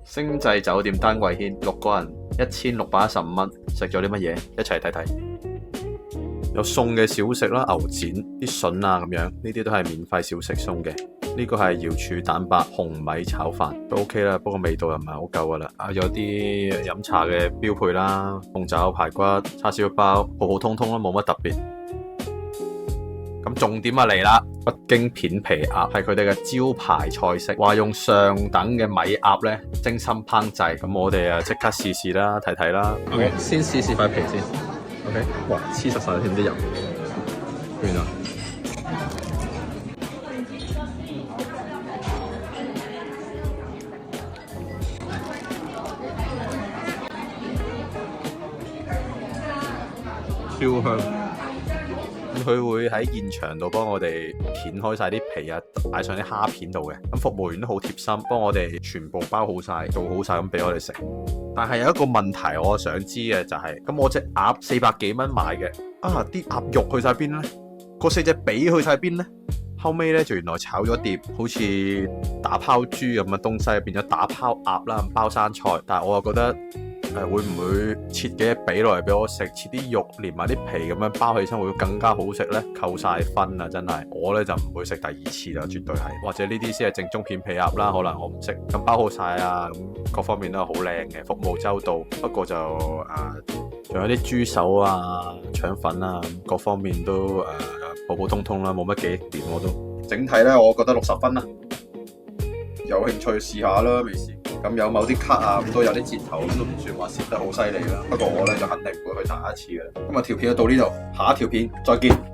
星際酒店丹桂軒6個人1615蚊，食咗啲乜嘢？一齊睇睇。有餸嘅小食啦，牛展、啲筍啊咁樣，呢啲都係免費小食送嘅。呢個係瑤柱蛋白紅米炒飯，都 OK 啦，不過味道又唔係好夠噶啦。有啲飲茶嘅標配啦，鳳爪、排骨、叉燒包，普普通通啦，冇乜特別。咁重點啊嚟啦，北京片皮鴨係佢哋嘅招牌菜式，話用上等嘅米鴨咧精心烹製。咁我哋啊即刻試試啦，睇睇啦。OK， 先試試塊皮先。OK， 哇，黐實晒添啲油。原來超香。佢會喺現場度幫我哋片開晒啲皮啊，擺上啲蝦片度嘅。咁服務員都好貼心，幫我哋全部包好晒，做好晒咁俾我哋食。但係有一個問題，我想知嘅就係，咁我隻鴨400幾蚊買嘅，啲鴨肉去晒邊呢？嗰4隻髀去晒邊呢？後尾咧就原來炒咗碟，好似打拋豬咁嘅東西，變咗打拋鴨啦，包生菜。但係我又覺得會唔會切幾隻髀落嚟俾我食，切啲肉連埋啲皮咁樣包起身會更加好食呢？扣晒分啊！真係我咧就唔會食第二次啦，絕對係。或者呢啲先係正宗片皮鴨啦，可能我唔識。咁包好晒啊，咁各方面都係好靚嘅，服務周到。不過就仲有啲豬手啊、腸粉啊，各方面都普普通通啦，冇乜記憶點我都。整體咧，我覺得60分啦。有興趣試下啦，未試。咁有某啲卡啊，咁都有啲折頭，咁都唔算話蝕得好犀利啦。不過我咧就肯定唔會去打一次嘅。今日條片就到呢度，下一條片再見。